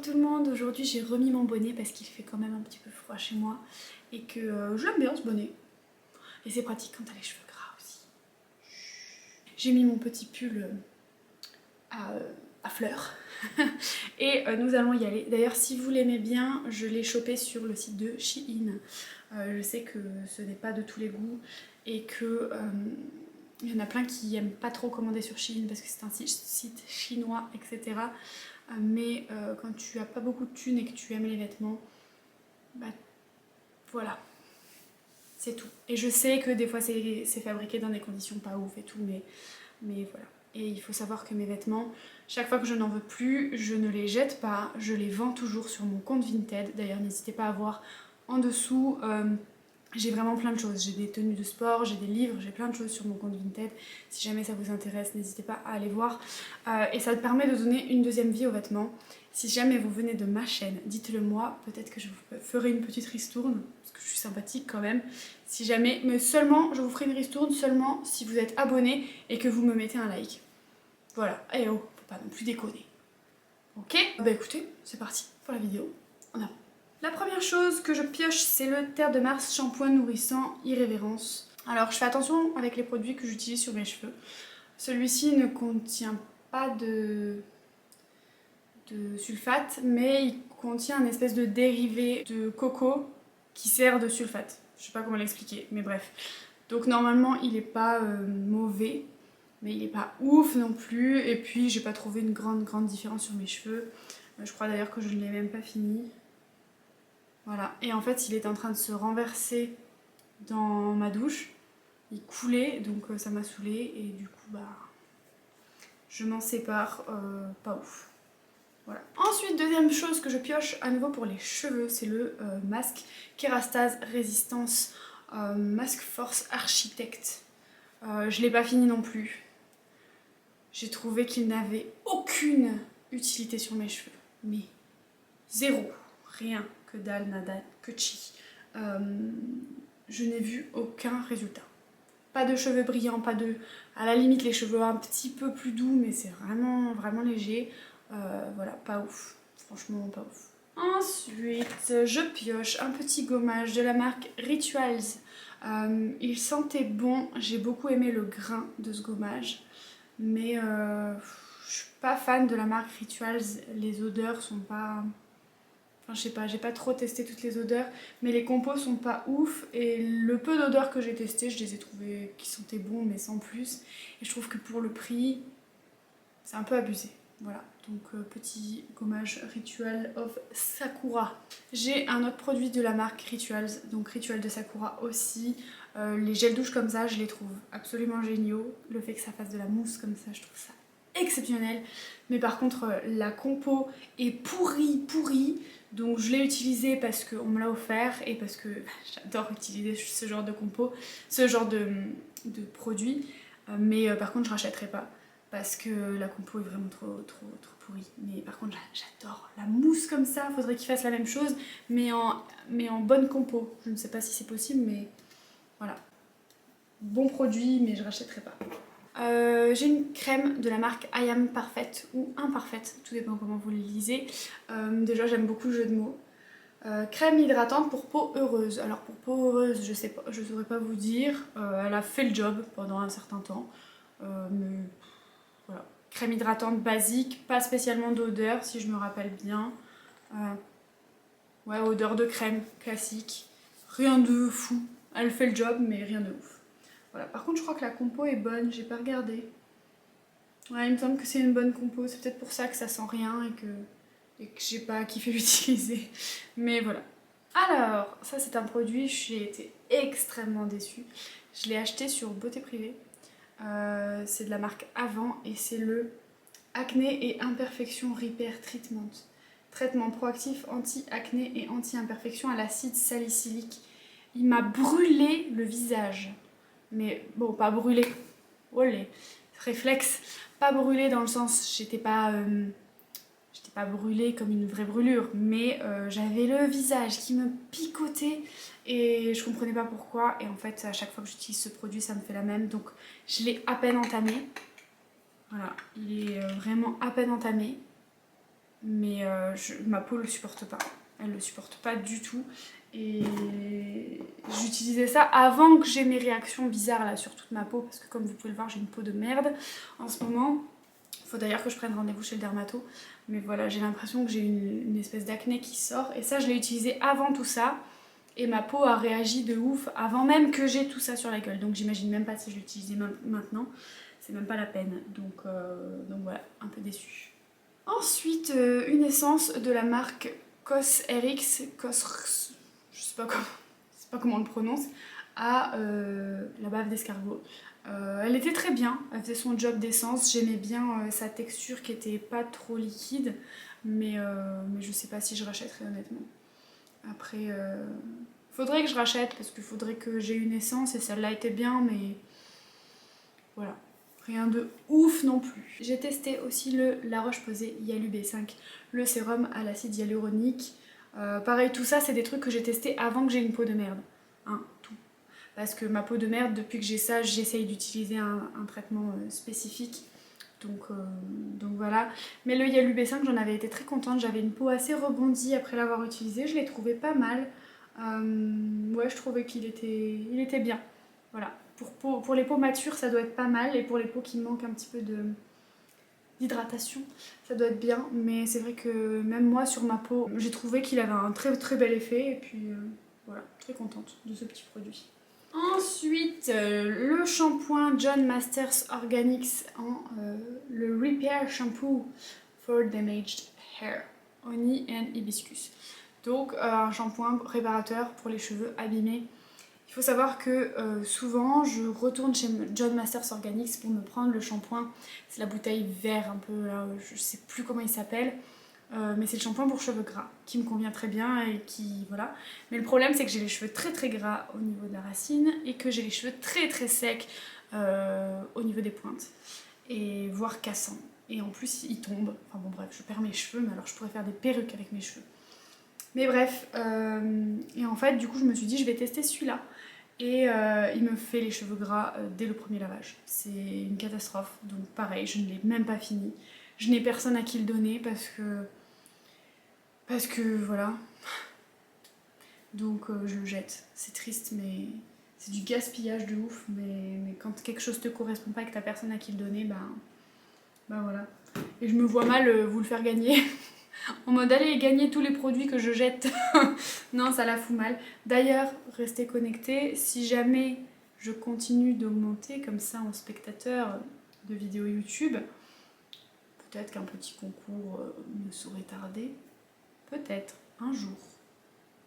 tout le monde, aujourd'hui j'ai remis mon bonnet parce qu'il fait quand même un petit peu froid chez moi et que je l'aime bien ce bonnet. Et c'est pratique quand t'as les cheveux gras aussi. J'ai mis mon petit pull à fleurs et nous allons y aller. D'ailleurs si vous l'aimez bien, je l'ai chopé sur le site de Shein. Je sais que ce n'est pas de tous les goûts et que il y en a plein qui aiment pas trop commander sur Shein parce que c'est un site chinois, etc. Mais quand tu as pas beaucoup de thunes et que tu aimes les vêtements, bah voilà, c'est tout. Et je sais que des fois c'est fabriqué dans des conditions pas ouf et tout, mais voilà. Et il faut savoir que mes vêtements, chaque fois que je n'en veux plus, je ne les jette pas, je les vends toujours sur mon compte Vinted. D'ailleurs n'hésitez pas à voir en dessous, j'ai vraiment plein de choses. J'ai des tenues de sport, j'ai des livres, j'ai plein de choses sur mon compte Vinted. Si jamais ça vous intéresse, n'hésitez pas à aller voir. Et ça te permet de donner une deuxième vie aux vêtements. Si jamais vous venez de ma chaîne, dites-le moi, peut-être que je vous ferai une petite ristourne, parce que je suis sympathique quand même. Si jamais, mais seulement, je vous ferai une ristourne seulement si vous êtes abonné et que vous me mettez un like. Voilà, et oh, faut pas non plus déconner. Ok? Bah écoutez, c'est parti pour la vidéo. En avant. La première chose que je pioche, c'est le Terre de Mars shampoing nourrissant Irrévérence. Alors je fais attention avec les produits que j'utilise sur mes cheveux. Celui-ci ne contient pas de sulfate, mais il contient un espèce de dérivé de coco qui sert de sulfate. Je sais pas comment l'expliquer, mais bref. Donc normalement il est pas mauvais, mais il est pas ouf non plus. Et puis j'ai pas trouvé une grande différence sur mes cheveux. Je crois d'ailleurs que je ne l'ai même pas fini. Voilà, et en fait il est en train de se renverser dans ma douche. Il coulait, donc ça m'a saoulée et du coup bah je m'en sépare, pas ouf. Voilà. Ensuite, deuxième chose que je pioche à nouveau pour les cheveux, c'est le masque Kerastase Résistance Mask Force Architect. Je l'ai pas fini non plus. J'ai trouvé qu'il n'avait aucune utilité sur mes cheveux, mais zéro, rien, que dalle, nada, que chi. Je n'ai vu aucun résultat. Pas de cheveux brillants, pas de... À la limite les cheveux un petit peu plus doux, mais c'est vraiment léger. Voilà, pas ouf. Franchement, pas ouf. Ensuite, je pioche un petit gommage de la marque Rituals. Il sentait bon, j'ai beaucoup aimé le grain de ce gommage. Mais je suis pas fan de la marque Rituals. Les odeurs sont pas... Enfin, je sais pas, j'ai pas trop testé toutes les odeurs, mais les compos sont pas ouf. Et le peu d'odeurs que j'ai testé, je les ai trouvées qui sentaient bon, mais sans plus. Et je trouve que pour le prix, c'est un peu abusé. Voilà, donc petit gommage Ritual of Sakura. J'ai un autre produit de la marque Rituals, donc Ritual de Sakura aussi. Les gels douche comme ça, je les trouve absolument géniaux. Le fait que ça fasse de la mousse comme ça, je trouve ça exceptionnel. Mais par contre, la compo est pourrie. Donc je l'ai utilisé parce qu'on me l'a offert et parce que j'adore utiliser ce genre de compo, ce genre de produit. Mais par contre, je rachèterai pas. Parce que la compo est vraiment trop pourrie. Mais par contre, j'adore la mousse comme ça. Faudrait qu'ils fassent la même chose, mais en bonne compo. Je ne sais pas si c'est possible, mais voilà. Bon produit, mais je rachèterai pas. J'ai une crème de la marque I Am Parfaite ou Imparfaite, tout dépend comment vous le lisez. Déjà, j'aime beaucoup le jeu de mots. Crème hydratante pour peau heureuse. Alors pour peau heureuse, je sais pas, je saurais pas vous dire. Elle a fait le job pendant un certain temps, mais voilà. Crème hydratante basique, pas spécialement d'odeur si je me rappelle bien. Ouais, odeur de crème classique. Rien de fou. Elle fait le job, mais rien de ouf. Voilà. Par contre, je crois que la compo est bonne, j'ai pas regardé. Ouais, il me semble que c'est une bonne compo. C'est peut-être pour ça que ça sent rien et que j'ai pas kiffé l'utiliser. Mais voilà. Alors, ça c'est un produit, j'ai été extrêmement déçue. Je l'ai acheté sur Beauté Privée. C'est de la marque Avant et c'est le Acné et Imperfection Repair Treatment. Traitement proactif anti-acné et anti-imperfection à l'acide salicylique. Il m'a brûlé le visage. Mais bon, pas brûlé. Olé. Réflexe. Pas brûlé dans le sens, j'étais pas brûlée comme une vraie brûlure, mais j'avais le visage qui me picotait et je comprenais pas pourquoi. Et en fait, à chaque fois que j'utilise ce produit, ça me fait la même. Donc, je l'ai à peine entamé. Voilà, il est vraiment à peine entamé. mais ma peau le supporte pas. Elle le supporte pas du tout. Et j'utilisais ça avant que j'ai mes réactions bizarres là sur toute ma peau, parce que comme vous pouvez le voir, j'ai une peau de merde en ce moment. Il faut d'ailleurs que je prenne rendez-vous chez le dermato. Mais voilà, j'ai l'impression que j'ai une espèce d'acné qui sort. Et ça, je l'ai utilisé avant tout ça. Et ma peau a réagi de ouf avant même que j'ai tout ça sur la gueule. Donc j'imagine même pas si je l'utilisais maintenant. C'est même pas la peine. Donc voilà, un peu déçue. Ensuite, une essence de la marque Cosrx, je sais pas comment on le prononce, à la bave d'escargot. Elle était très bien, elle faisait son job d'essence, j'aimais bien sa texture qui était pas trop liquide, mais je sais pas si je rachèterai honnêtement. Après, faudrait que je rachète parce qu'il faudrait que j'ai une essence et celle-là était bien, mais voilà. Rien de ouf non plus. J'ai testé aussi le La Roche-Posay Yalu B5, le sérum à l'acide hyaluronique. Pareil, tout ça, c'est des trucs que j'ai testé avant que j'ai une peau de merde. Hein, tout. Parce que ma peau de merde, depuis que j'ai ça, j'essaye d'utiliser un traitement spécifique. Donc voilà. Mais le Yalu B5, j'en avais été très contente. J'avais une peau assez rebondie après l'avoir utilisé. Je l'ai trouvé pas mal. Ouais, je trouvais qu'il était bien. Voilà. Pour les peaux matures, ça doit être pas mal. Et pour les peaux qui manquent un petit peu d'hydratation, ça doit être bien. Mais c'est vrai que même moi, sur ma peau, j'ai trouvé qu'il avait un très très bel effet. Et puis voilà, très contente de ce petit produit. Ensuite, le shampoing John Masters Organics en le Repair Shampoo for Damaged Hair, Honey and Hibiscus. Donc un shampoing réparateur pour les cheveux abîmés. Il faut savoir que souvent je retourne chez John Masters Organics pour me prendre le shampoing. C'est la bouteille vert un peu là, je sais plus comment il s'appelle. Mais c'est le shampoing pour cheveux gras qui me convient très bien et qui voilà. Mais le problème c'est que j'ai les cheveux très très gras au niveau de la racine et que j'ai les cheveux très très secs au niveau des pointes et voire cassants. Et en plus ils tombent. Enfin bon bref, je perds mes cheveux, mais alors je pourrais faire des perruques avec mes cheveux. Mais bref, et en fait du coup je me suis dit je vais tester celui-là. Et il me fait les cheveux gras dès le premier lavage. C'est une catastrophe. Donc pareil, je ne l'ai même pas fini. Je n'ai personne à qui le donner parce que voilà. Donc je le jette. C'est triste, mais c'est du gaspillage de ouf. Mais quand quelque chose te correspond pas et que t'as personne à qui le donner, bah voilà. Et je me vois mal vous le faire gagner. En mode allez gagner tous les produits que je jette. Non, ça la fout mal. D'ailleurs, restez connectés. Si jamais je continue d'augmenter comme ça en spectateurs de vidéos YouTube, peut-être qu'un petit concours ne saurait tarder. Peut-être, un jour.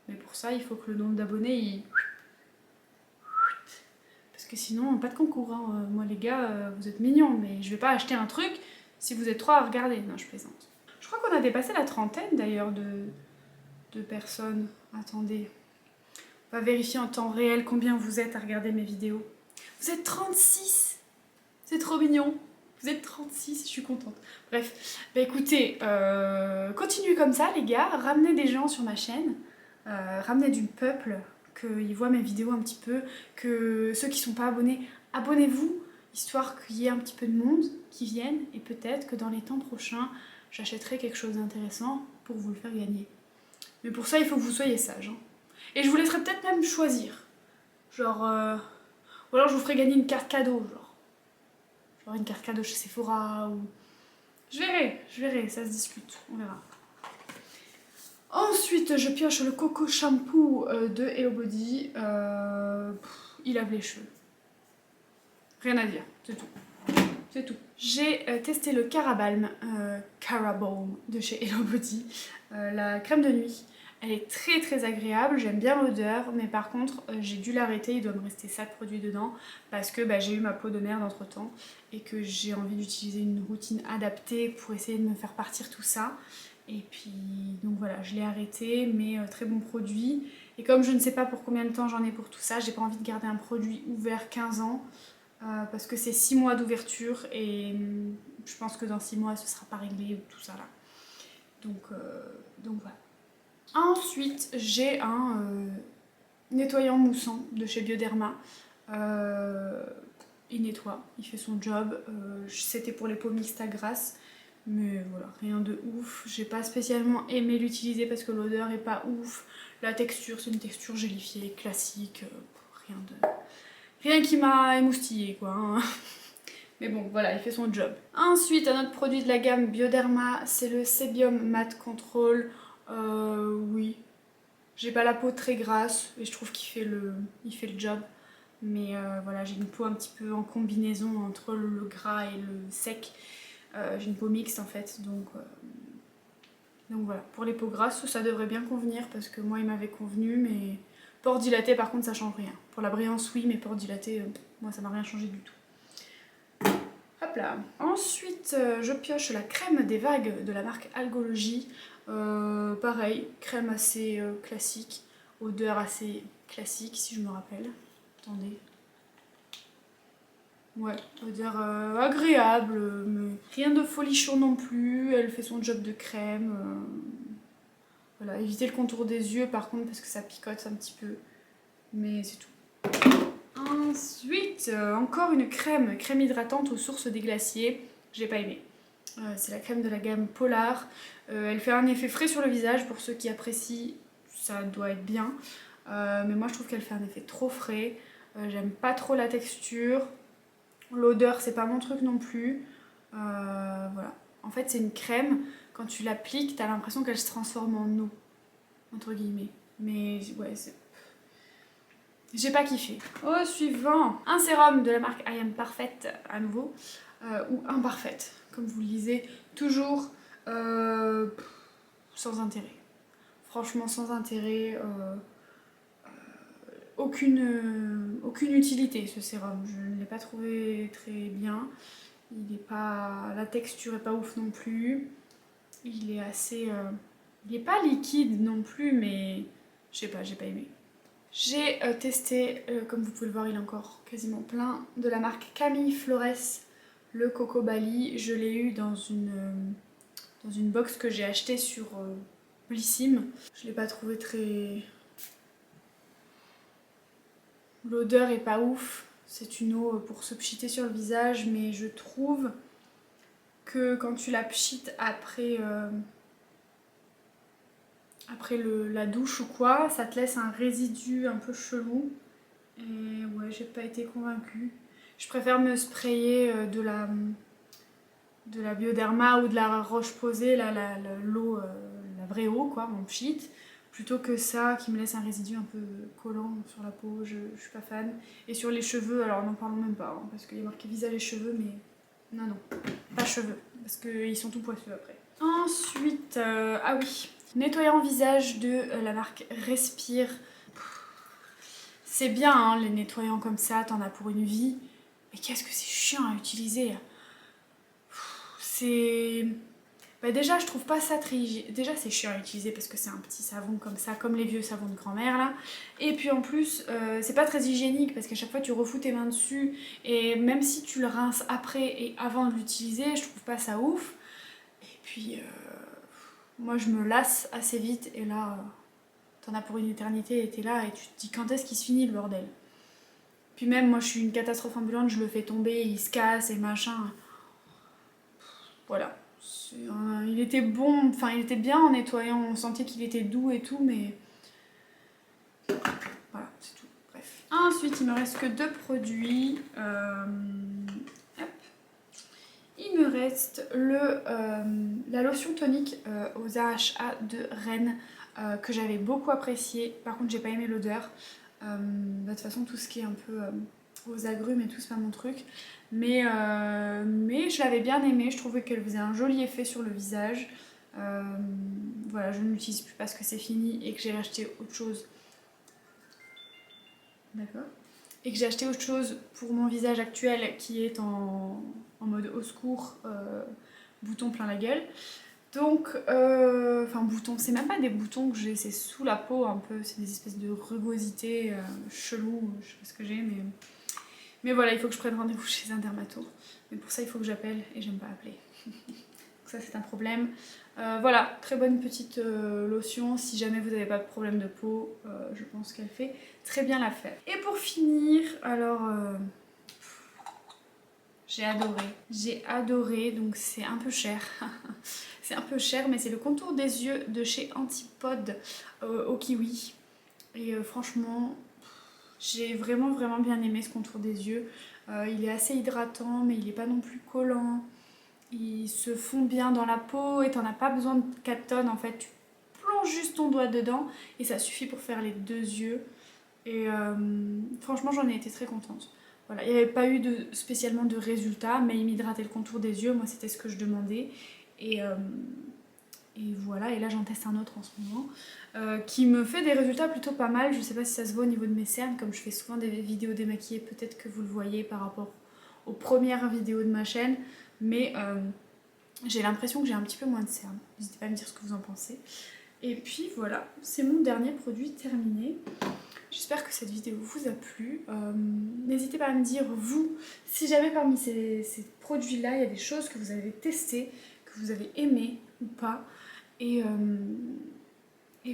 Mais pour ça, il faut que le nombre d'abonnés, parce que sinon, pas de concours. Hein. Moi, les gars, vous êtes mignons, mais je vais pas acheter un truc si vous êtes trois à regarder. Non, je plaisante. Je crois qu'on a dépassé la trentaine, d'ailleurs, de personnes. Attendez. On va vérifier en temps réel combien vous êtes à regarder mes vidéos. Vous êtes 36. C'est trop mignon. Vous êtes 36, je suis contente. Bref, bah écoutez, continuez comme ça les gars, ramenez des gens sur ma chaîne, ramenez du peuple, qu'ils voient mes vidéos un petit peu, que ceux qui sont pas abonnés, abonnez-vous, histoire qu'il y ait un petit peu de monde qui vienne, et peut-être que dans les temps prochains, j'achèterai quelque chose d'intéressant pour vous le faire gagner. Mais pour ça, il faut que vous soyez sage. Hein. Et je vous laisserai peut-être même choisir. Genre, ou alors je vous ferai gagner une carte cadeau, genre une carte cadeau chez Sephora ou... Je verrai, ça se discute, on verra. Ensuite, je pioche le Coco Shampoo de Hello Body. Il lave les cheveux. Rien à dire, c'est tout. C'est tout. J'ai testé le Carabalm, Carabalm de chez Hello Body, la crème de nuit. Elle est très très agréable, j'aime bien l'odeur, mais par contre j'ai dû l'arrêter, il doit me rester 7 produits dedans parce que j'ai eu ma peau de merde entre temps et que j'ai envie d'utiliser une routine adaptée pour essayer de me faire partir tout ça. Et puis donc voilà, je l'ai arrêté, mais très bon produit. Et comme je ne sais pas pour combien de temps j'en ai pour tout ça, j'ai pas envie de garder un produit ouvert 15 ans parce que c'est 6 mois d'ouverture et je pense que dans 6 mois ce sera pas réglé ou tout ça là. Donc voilà. Ensuite, j'ai un nettoyant moussant de chez Bioderma. Il nettoie, il fait son job. C'était pour les peaux mixtes à grasse. Mais voilà, rien de ouf. J'ai pas spécialement aimé l'utiliser parce que l'odeur est pas ouf. La texture, c'est une texture gélifiée, classique. Rien qui m'a émoustillée quoi. Hein. Mais bon, voilà, il fait son job. Ensuite, un autre produit de la gamme Bioderma, c'est le Sebium Matte Control. Oui, j'ai pas la peau très grasse et je trouve il fait le job. Mais voilà, j'ai une peau un petit peu en combinaison entre le gras et le sec. J'ai une peau mixte en fait, donc voilà. Pour les peaux grasses, ça devrait bien convenir parce que moi il m'avait convenu, mais pores dilatés par contre ça change rien. Pour la brillance oui, mais pores dilatés, moi ça m'a rien changé du tout. Hop là. Ensuite, je pioche la crème des vagues de la marque Algologie. Pareil, crème assez classique, odeur assez classique si je me rappelle. Attendez. Ouais, odeur agréable, mais rien de folichon non plus. Elle fait son job de crème. Voilà, éviter le contour des yeux par contre parce que ça picote un petit peu. Mais c'est tout. Ensuite, encore une crème hydratante aux sources des glaciers. J'ai pas aimé. C'est la crème de la gamme Polar. Elle fait un effet frais sur le visage pour ceux qui apprécient, ça doit être bien. Mais moi je trouve qu'elle fait un effet trop frais. J'aime pas trop la texture. L'odeur c'est pas mon truc non plus. Voilà. En fait c'est une crème, quand tu l'appliques t'as l'impression qu'elle se transforme en eau. Entre guillemets. Mais ouais c'est... J'ai pas kiffé. Au suivant, un sérum de la marque I Am Parfaite à nouveau. Ou imparfaite, comme vous le lisez. Toujours sans intérêt. Franchement sans intérêt. Aucune utilité ce sérum. Je ne l'ai pas trouvé très bien. Il est pas, la texture est pas ouf non plus. Il est assez... il est pas liquide non plus, mais je sais pas, j'ai pas aimé. J'ai testé, comme vous pouvez le voir, il est encore quasiment plein, de la marque Camille Flores, le Coco Bali. Je l'ai eu dans une box que j'ai achetée sur Blissim. Je l'ai pas trouvé très... L'odeur est pas ouf. C'est une eau pour se pchiter sur le visage, mais je trouve que quand tu la pchites après la douche ou quoi, ça te laisse un résidu un peu chelou. Et ouais, j'ai pas été convaincue. Je préfère me sprayer de la Bioderma ou de la Roche-Posay, l'eau, la vraie eau, quoi, mon pchit, plutôt que ça qui me laisse un résidu un peu collant sur la peau. Je suis pas fan. Et sur les cheveux, alors n'en parlons même pas, hein, parce qu'il y a marqué visage et cheveux, mais non, pas cheveux, parce qu'ils sont tout poisseux après. Ensuite, ah oui, nettoyant visage de la marque Respire. C'est bien hein, les nettoyants comme ça, t'en as pour une vie. Mais qu'est-ce que c'est chiant à utiliser. C'est... Bah déjà je trouve pas ça très hygiénique. Déjà c'est chiant à utiliser parce que c'est un petit savon comme ça, comme les vieux savons de grand-mère là. Et puis en plus c'est pas très hygiénique parce qu'à chaque fois tu refous tes mains dessus. Et même si tu le rinces après et avant de l'utiliser, je trouve pas ça ouf. Et puis moi je me lasse assez vite et là... T'en as pour une éternité et t'es là et tu te dis quand est-ce qu'il se finit le bordel. Puis même moi je suis une catastrophe ambulante, je le fais tomber, il se casse et machin. Voilà. Il était bon, enfin il était bien en nettoyant, on sentait qu'il était doux et tout, mais... Voilà, c'est tout. Bref. Ensuite il me reste que 2 produits. Hop. Il me reste la lotion tonique aux AHA de Rennes. Que j'avais beaucoup apprécié. Par contre j'ai pas aimé l'odeur. De toute façon tout ce qui est un peu aux agrumes et tout c'est pas mon truc. Mais je l'avais bien aimé. Je trouvais qu'elle faisait un joli effet sur le visage. Voilà, je ne l'utilise plus parce que c'est fini et que j'ai acheté autre chose. D'accord. Et que j'ai acheté autre chose pour mon visage actuel qui est en mode au secours, bouton plein la gueule. Donc, enfin boutons, c'est même pas des boutons que j'ai, c'est sous la peau un peu, c'est des espèces de rugosités cheloues, je sais pas ce que j'ai, mais voilà, il faut que je prenne rendez-vous chez un dermato. Mais pour ça, il faut que j'appelle et j'aime pas appeler. Donc ça, c'est un problème. Voilà, très bonne petite lotion. Si jamais vous n'avez pas de problème de peau, je pense qu'elle fait très bien l'affaire. Et pour finir, alors... J'ai adoré. J'ai adoré, donc c'est un peu cher. C'est un peu cher, mais c'est le contour des yeux de chez Antipode au kiwi. Et franchement, j'ai vraiment bien aimé ce contour des yeux. Il est assez hydratant, mais il n'est pas non plus collant. Il se fond bien dans la peau et t'en as pas besoin de 4 tonnes en fait. Tu plonges juste ton doigt dedans et ça suffit pour faire les 2 yeux. Et franchement, j'en ai été très contente. Voilà, il n'y avait pas eu spécialement de résultats, mais il m'hydratait le contour des yeux. Moi, c'était ce que je demandais. Et voilà, et là j'en teste un autre en ce moment qui me fait des résultats plutôt pas mal. Je sais pas si ça se voit au niveau de mes cernes, comme je fais souvent des vidéos démaquillées, peut-être que vous le voyez par rapport aux premières vidéos de ma chaîne, mais j'ai l'impression que j'ai un petit peu moins de cernes. N'hésitez pas à me dire ce que vous en pensez. Et puis voilà, c'est mon dernier produit terminé. J'espère que cette vidéo vous a plu. N'hésitez pas à me dire, vous, si jamais parmi ces produits-là, il y a des choses que vous avez testées, que vous avez aimées ou pas. Et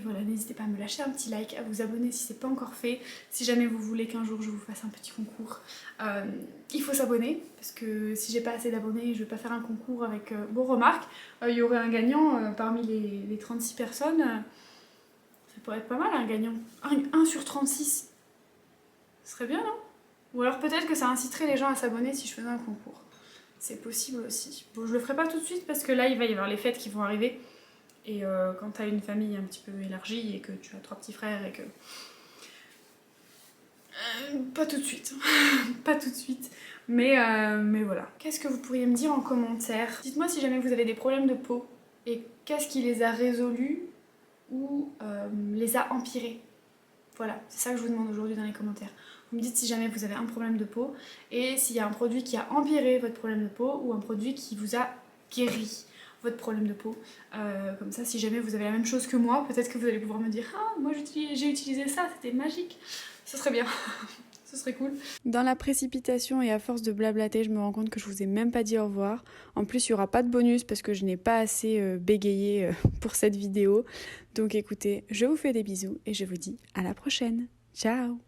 voilà, n'hésitez pas à me lâcher un petit like, à vous abonner si ce n'est pas encore fait. Si jamais vous voulez qu'un jour je vous fasse un petit concours, il faut s'abonner, parce que si j'ai pas assez d'abonnés, je vais pas faire un concours avec... Bon, remarque, il y aurait un gagnant parmi les 36 personnes. Ça pourrait être pas mal un gagnant. 1 sur 36. Ce serait bien, non? Ou alors peut-être que ça inciterait les gens à s'abonner si je faisais un concours. C'est possible aussi. Bon, je le ferai pas tout de suite parce que là, il va y avoir les fêtes qui vont arriver. Et quand t'as une famille un petit peu élargie et que tu as 3 petits frères et que... pas tout de suite. Pas tout de suite. Mais voilà. Qu'est-ce que vous pourriez me dire en commentaire? Dites-moi si jamais vous avez des problèmes de peau. Et qu'est-ce qui les a résolus ou les a empirés? Voilà, c'est ça que je vous demande aujourd'hui dans les commentaires. Vous me dites si jamais vous avez un problème de peau et s'il y a un produit qui a empiré votre problème de peau ou un produit qui vous a guéri votre problème de peau. Comme ça, si jamais vous avez la même chose que moi, peut-être que vous allez pouvoir me dire « Ah, moi j'ai utilisé ça, c'était magique !» Ce serait bien. Ce serait cool. Dans la précipitation et à force de blablater, je me rends compte que je vous ai même pas dit au revoir. En plus, il n'y aura pas de bonus parce que je n'ai pas assez bégayé pour cette vidéo. Donc écoutez, je vous fais des bisous et je vous dis à la prochaine. Ciao!